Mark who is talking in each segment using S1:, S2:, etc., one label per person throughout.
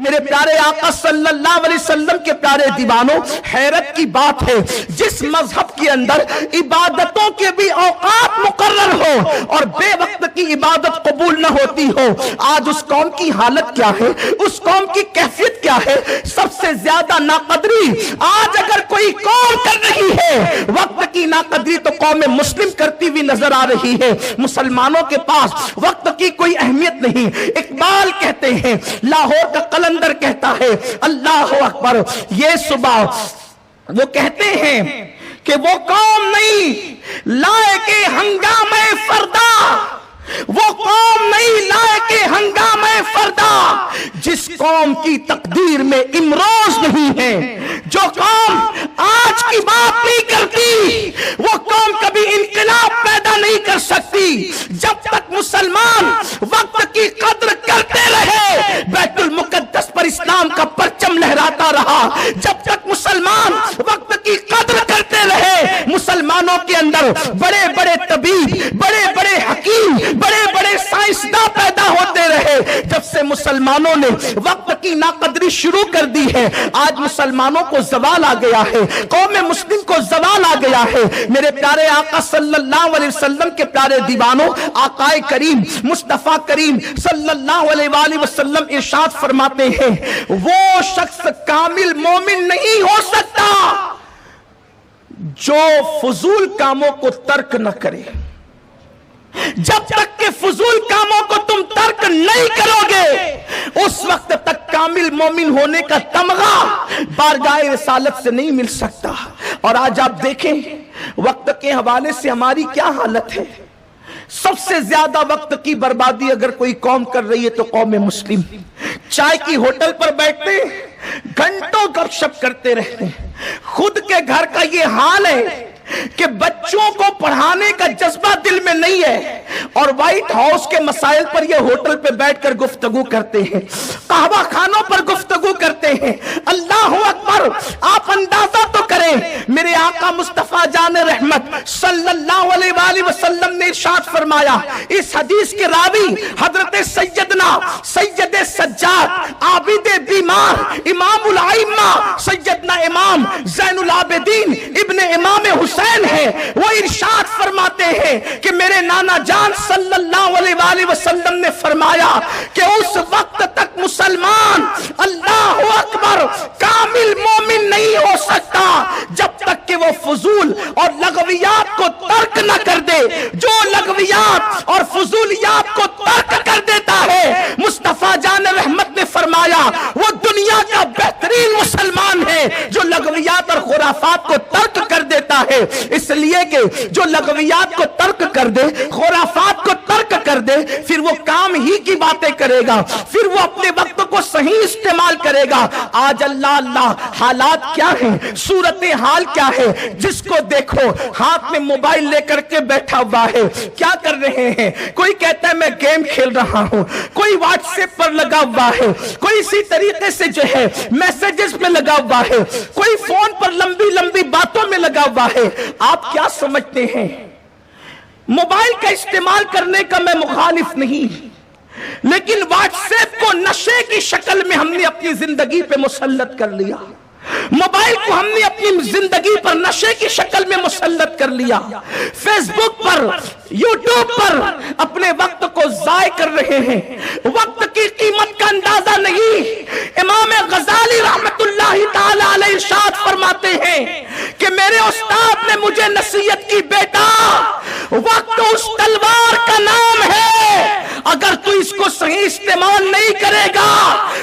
S1: میرے پیارے آقا صلی اللہ علیہ وسلم کے پیارے دیوانوں، حیرت کی بات ہے، جس مذہب کے اندر عبادتوں کے بھی اوقات مقرر ہو اور بے وقت کی عبادت قبول نہ ہوتی ہو، آج اس قوم کی حالت کیا ہے، اس قوم کی کیفیت کیا ہے؟ سب سے زیادہ ناقدری آج اگر کوئی قوم کر رہی ہے وقت کی ناقدری تو قوم مسلم کرتی ہوئی نظر آ رہی ہے۔ مسلمانوں کے پاس وقت کی کوئی اہمیت نہیں۔ اقبال کہتے ہیں، لاہور کا قلندر کہتا ہے، اللہ اکبر، یہ صبح وہ کہتے ہیں کہ وہ قوم نہیں لائے کہ ہنگامے فردا، وہ قوم نہیں لائے کہ ہنگامے فردا، جس قوم کی تقدیر میں امروز نہیں ہے، جو قوم آج کی بات نہیں کرتی وہ قوم کبھی انقلاب پیدا نہیں کر سکتی۔ جب تک مسلمان وقت کی قدر کرتے رہے بیت المقدس پر اسلام کا پرچم لہراتا رہا، جب تک مسلمان وقت کی قدر کرتے رہے مسلمانوں کے اندر بڑے بڑے طبیب، بڑے بڑے حکیم، بڑے بڑے سائنسداں پیدا ہوتے رہے۔ جب سے مسلمانوں نے وقت کی ناقدری شروع کر دی ہے آج مسلمانوں کو زوال آ گیا ہے، قوم مسلم کو زوال آ گیا ہے۔ میرے پیارے آقا صلی اللہ علیہ وسلم کے پیارے دیوانوں، آقا کریم مصطفیٰ کریم صلی اللہ علیہ وآلہ وسلم ارشاد فرماتے ہیں، وہ شخص کامل مومن نہیں ہو سکتا جو فضول کاموں کو ترک نہ کرے۔ جب تک کہ فضول کاموں کو تم ترک نہیں کرو گے اس وقت تک کامل مومن ہونے کا تمغہ بارگاہ رسالت سے نہیں مل سکتا۔ اور آج آپ دیکھیں وقت کے حوالے سے ہماری کیا حالت ہے۔ سب سے زیادہ وقت کی بربادی اگر کوئی قوم کر رہی ہے تو قوم مسلم۔ چائے کی ہوٹل پر بیٹھتے گھنٹوں گپ شپ کرتے رہتے ہیں۔ خود کے گھر کا یہ حال ہے کہ بچوں کو پڑھانے کا جذبہ دل میں نہیں ہے اور وائٹ ہاؤس کے مسائل پر یہ ہوٹل پہ بیٹھ کر گفتگو کرتے ہیں، قہوہ خانوں پر گفتگو کرتے ہیں۔ اللہ اکبر، آپ اندازہ تو کریں، میرے آقا مصطفیٰ جان رحمت صلی اللہ علیہ وآلہ وسلم نے ارشاد فرمایا، اس حدیث کے راوی حضرت سیدنا سید سجاد عابد بیمار امام الائمہ سیدنا امام زین العابدین ابن امام حسین ہے، وہ ارشاد فرماتے ہیں کہ میرے نانا جان صلی اللہ علیہ وآلہ وسلم نے فرمایا کہ اس وقت تک مسلمان اللہ اکبر کامل مومن نہیں ہو سکتا جب تک کہ وہ فضول اور لغویات کو ترک نہ کر دے۔ جو لغویات اور فضولیات کو ترک کر دیتا ہے مصطفیٰ جان رحمت نے فرمایا وہ دنیا کا بہترین مسلمان ہے جو لغویات اور خرافات کو ترک کر دیتا ہے۔ اس لیے کہ جو لغویات کو ترک کر دے، خرافات کو ترک کر دے، پھر وہ کام ہی کی باتیں کرے گا، پھر وہ اپنے وقت کو صحیح استعمال کرے گا۔ آج اللہ اللہ حالات کیا ہیں، صورتحال کیا ہے، جس کو دیکھو ہاتھ میں موبائل لے کر کے بیٹھا ہوا ہے۔ کیا کر رہے ہیں؟ کوئی کہتا ہے میں گیم کھیل رہا ہوں، کوئی واٹس ایپ پر لگا ہوا ہے، کوئی اسی طریقے سے جو ہے میسیجز میں لگا ہوا ہے، کوئی فون پر لمبی لمبی باتوں میں لگا ہوا ہے۔ آپ کیا سمجھتے ہیں؟ موبائل کا استعمال کرنے کا میں مخالف نہیں، لیکن واٹس ایپ کو نشے کی شکل میں ہم نے اپنی زندگی پہ مسلط کر لیا، موبائل کو ہم نے اپنی زندگی پر نشے کی شکل میں مسلط کر لیا، فیس بک پر، یوٹیوب پر اپنے وقت کو ضائع کر رہے ہیں۔ وقت کی قیمت کا اندازہ نہیں۔ امام غزالی رحمت اللہ تعالی علیہ ارشاد فرماتے ہیں کہ میرے استاد نے مجھے نصیحت کی، بیٹا وقت اس تلوار کا نام ہے، اگر تو اس کو صحیح استعمال نہیں کرے گا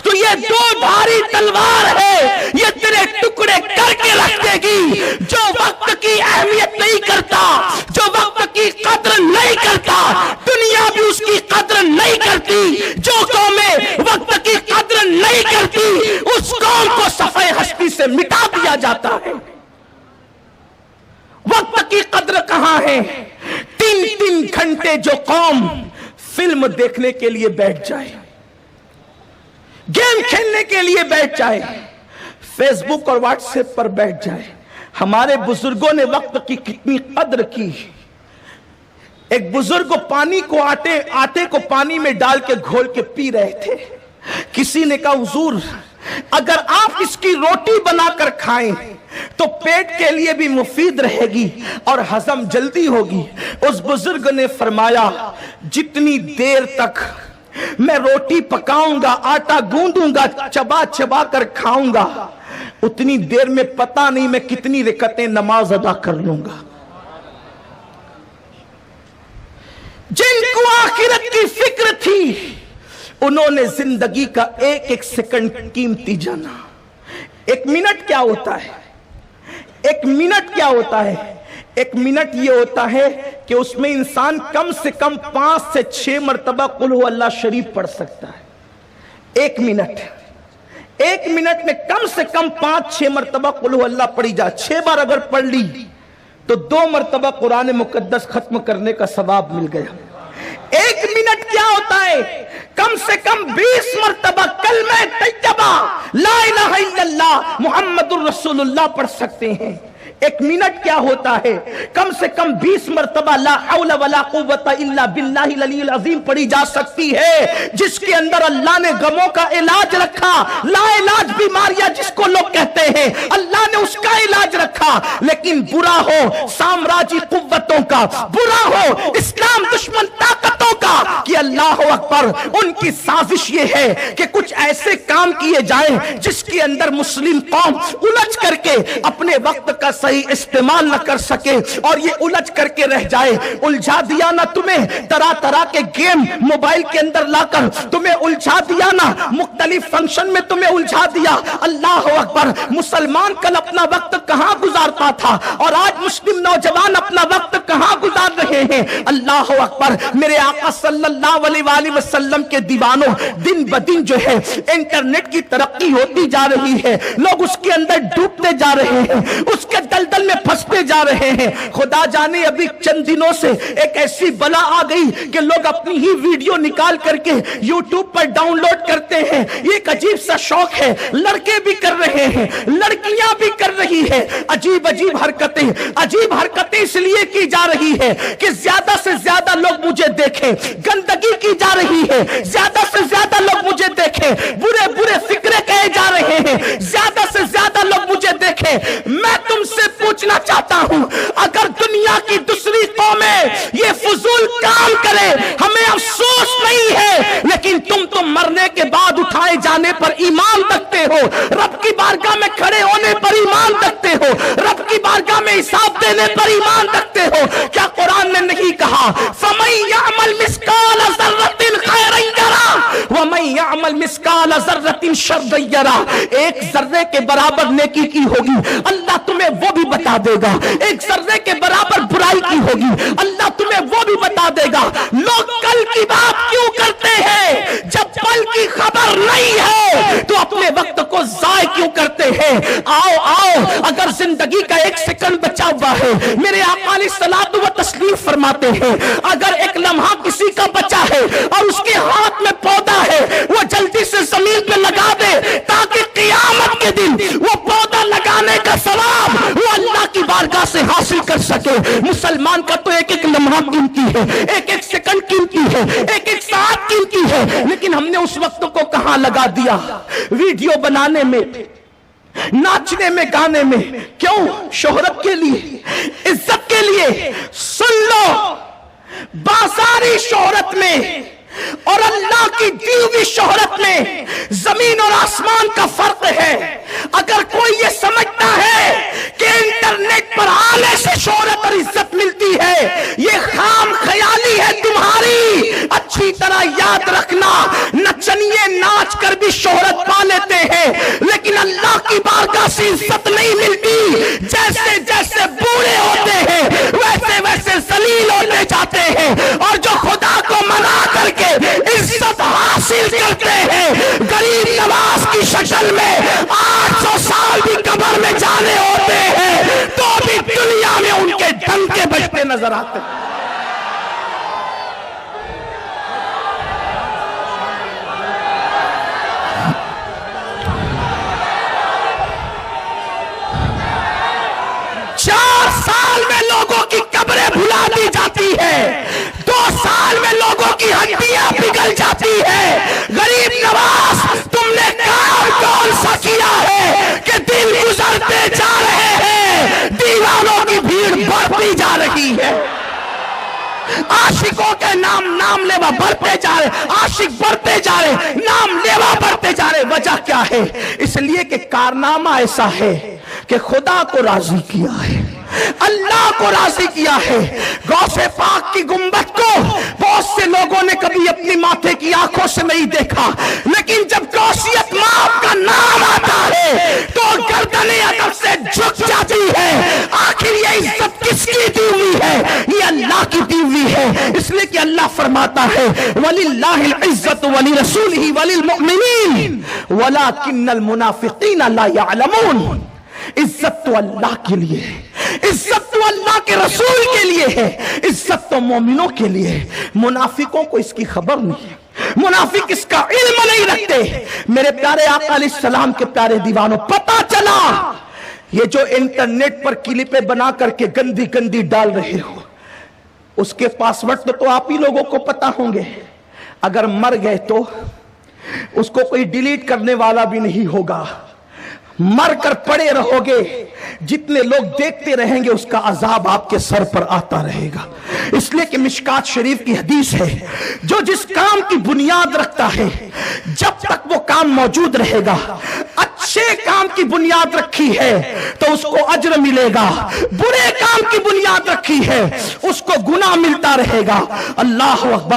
S1: تو یہ دو دھاری تلوار ہے، یہ تیرے ٹکڑے کر کے رکھ دے گی۔ جو وقت کی اہمیت نہیں کرتا، جو وقت کی قدر نہیں کرتا، دنیا بھی اس کی قدر نہیں کرتی۔ جو قومیں وقت کی قدر نہیں کرتی اس قوم کو صفحہ ہستی سے مٹا دیا جاتا ہے۔ وقت کی قدر کہاں ہے؟ 3 گھنٹے جو قوم فلم دیکھنے کے لیے بیٹھ جائے، گیم کھیلنے کے لیے بیٹھ جائے، فیس بک اور واٹس ایپ پر بیٹھ جائے۔ ہمارے بزرگوں نے وقت کی کتنی قدر کی۔ ایک بزرگ پانی کو آٹے کو پانی میں ڈال کے گھول کے پی رہے تھے۔ किसी ने कहा हुजूर अगर आप इसकी रोटी बनाकर खाएं तो पेट के लिए भी मुफीद रहेगी और हजम जल्दी होगी। उस बुजुर्ग ने फरमाया जितनी देर तक मैं रोटी पकाऊंगा, आटा गूंदूंगा, चबा चबा कर खाऊंगा, उतनी देर में पता नहीं मैं कितनी रकअतें नमाज अदा कर लूंगा। जिनको आखिरत की फिक्र थी उन्होंने जिंदगी का एक एक सेकंड कीमती जाना। एक मिनट क्या होता है? एक मिनट क्या होता है? एक मिनट ये होता है कि उसमें इंसान कम से कम 5 से 6 मरतबा कुल हु अल्लाह शरीफ पढ़ सकता है। एक मिनट में कम से कम 5-6 मरतबा कुल हु अल्लाह पढ़ी जा। 6 बार अगर पढ़ ली तो 2 मरतबा कुरान मुकद्दस खत्म करने का सवाब मिल गया। 1 मिनट क्या होता है? कम से कम 20 मरतबा कलमा तैयबा ला इलाहा इल्लल्लाह मुहम्मदुर रसूलुल्लाह पढ़ सकते हैं। 1 मिनट क्या होता है? कम से कम 20 मरतबा ला हौला वला कुव्वता इल्ला बिल्लाहिल अलील अज़ीम पढ़ी जा सकती है। जिसके अंदर अल्लाह ने गमों का इलाज रखा, लाइलाज बीमारियां जिसको लोग कहते हैं अल्लाह ने उसका इलाज रखा। लेकिन बुरा हो साम्राज्य कुव्वतों का, बुरा हो इस्लाम दुश्मन ताकतों का, कि अल्लाह अकबर उनकी साजिश ये है कि कुछ ऐसे काम किए जाएं जिसके अंदर मुस्लिम कौम उलझ करके अपने वक्त का सही इस्तेमाल न कर सके और ये उलझ करके रह जाए। उलझा दिया ना तुम्हें तरह तरह के गेम मोबाइल के अंदर लाकर, तुम्हें उलझा दिया ना मुख्तलिफ फंक्शन में तुम्हें उलझा दिया। अल्लाह अकबर, मुसलमान कल अपना वक्त कहां गुजारता था और आज मुस्लिम नौजवान अपना वक्त कहां गुजार रहे हैं। अल्लाह अकबर, मेरे आका सल्लल्लाहु अलैहि वसल्लम के दीवानों, दिन ब दिन जो है इंटरनेट की तरक्की होती जा रही है, लोग उसके अंदर डूबते जा रहे हैं, उसके दलदल में फंसते जा रहे हैं। खुदा जाने अभी चंद दिनों से एक ऐसी बला आ गई कि लोग अपनी ही वीडियो निकाल करके यूट्यूब पर डाउनलोड करते हैं। ये एक अजीब सा शौक है, लड़के भी कर रहे हैं, लड़कियां भी कर रही है। अजीब अजीब हरकतें इसलिए की जा रही है कि ज्यादा से ज्यादा लोग मुझे देखें। गंदगी की जा रही है, ज्यादा से ज्यादा लोग मुझे देखें। बुरे बुरे फिक्रे कहे जा रहे हैं, ज्यादा से ज्यादा लोग मुझे देखें। मैं तुमसे पूछना चाहता हूं, अगर दुनिया की दूसरी कौमें ये फजूल काम करे हमें अफसोस नहीं है, लेकिन तुम तो मरने के बाद उठाए जाने पर ईमान रखते हो, रब की बारगाह में खड़े होने पर ईमान रखते हो, रब की बारगाह में हिसाब देने पर ईमान रखते हो। क्या कुरान ने नहीं कहा फमन यअमल मिस्काल ज़र्रतिन खैरन यरा व मन यअमल मिस्काल ज़र्रतिन शर्रन यरा? एक जर्रे के बराबर नेकी की होगी, अल्लाह तुम्हें वो भी बता देगा। एक जर्रे के बराबर बुराई की होगी, अल्लाह तुम्हें वो भी बता देगा। लोग कल की बात क्यों करते हैं? जब कल की खबर नहीं है तो अपने वक्त को जाय क्यों करते हैं? आओ, अगर जिंदगी का 1 सेकंड बचा हुआ है, मेरे आका अलैहिस्सलातु व तस्लीम फरमाते हैं, अगर एक लम्हा किसी का बचा है और उसके हाथ में पौधा है, वो जल्दी से जमीन पे लगा दे ताकि क़यामत के दिन वो पौधा लगाने का सवाब वो अल्लाह की बारगाह से हासिल कर सके। मुसलमान का तो एक एक लम्हा कीमती है, एक एक सेकंड कीमती है, एक एक साथ कीमती है, लेकिन हमने उस वक्त को कहां लगा दिया? वीडियो बनाने में, नाचने में, गाने में। क्यों? शोहरत के लिए, इज्जत के लिए। सुन लो, बाजारी शोहरत में और अल्लाह की दी हुई शोहरत में जमीन और आसमान का फर्क है। अगर कोई ये समझता है कि इंटरनेट पर आने से शोहरत और इज्जत मिलती है, ये खाम ख्याली है तुम्हारी। अच्छी तरह याद रखना, नचनिए नाच कर भी शोहरत पा लेते हैं, लेकिन अल्लाह की बारगाह से इज्जत नहीं मिलती। जैसे जैसे बूढ़े होते हैं वैसे वैसे जलील होते जाते हैं, और जो खुदा को मना करके इज्जत हासिल करते हैं, गरीब नवाज की शक्ल में 800 साल भी कब्र में जाने होते हैं तो भी दुनिया में उनके डंके बजते नजर आते हैं। साल में लोगों की कब्रें भुला दी जाती है, 2 2 साल में लोगों की हड्डियां पिघल जाती है। गरीब नवाज, तुमने काम कौन सा किया है कि दिन गुजरते जा रहे हैं, दीवानों की भीड़ बढ़ती जा रही है, आशिकों के नाम लेवा बढ़ते जा रहे, आशिक बढ़ते जा रहे, नाम लेवा बढ़ते जा रहे। वजह क्या है? इसलिए कि कारनामा ऐसा है कि खुदा को राजी किया है, अल्लाह को राजी किया है। गौसे पाक की गुंबद को बहुत से लोगों ने कभी अपनी माथे की आंखों से नहीं देखा, लेकिन जब गौसियत माप का नाम आता है तो गर्दनें अदब से झुक जाती है। आखिर ये इज्जत किसकी दी हुई है? ये अल्लाह की दी हुई है। इसलिए कि अल्लाह फरमाता है वलिल्लाहिल इज्जत वलिरसूलिही वलिलमुमिनीन वलाकिन्नल मुनाफिकीन ला यअलमून। इज्जत तो अल्लाह के लिए है, इज्जत तो अल्लाह के रसूल के लिए है, इज्जत तो मोमिनों के लिए है। मुनाफिकों को इसकी खबर नहीं है, मुनाफिक इसका इल्म नहीं रखते। मेरे प्यारे आका अलैहिस्सलाम के प्यारे दीवानों, पता चला ये जो इंटरनेट पर क्लिपें बना करके गंदी गंदी डाल रहे हो, उसके पासवर्ड तो आप ही लोगों को पता होंगे। अगर मर गए तो उसको कोई डिलीट करने वाला भी नहीं होगा, मर कर पड़े रहोगे, जितने लोग देखते रहेंगे उसका अजाब आपके सर पर आता रहेगा। इसलिए कि मिशकात शरीफ की हदीस है, जो जिस काम की बुनियाद रखता है जब तक वो काम मौजूद रहेगा, अच्छे काम की बुनियाद रखी है तो उसको अज्र मिलेगा, बुरे काम की बुनियाद रखी है उसको गुनाह मिलता रहेगा। अल्लाह अकबर।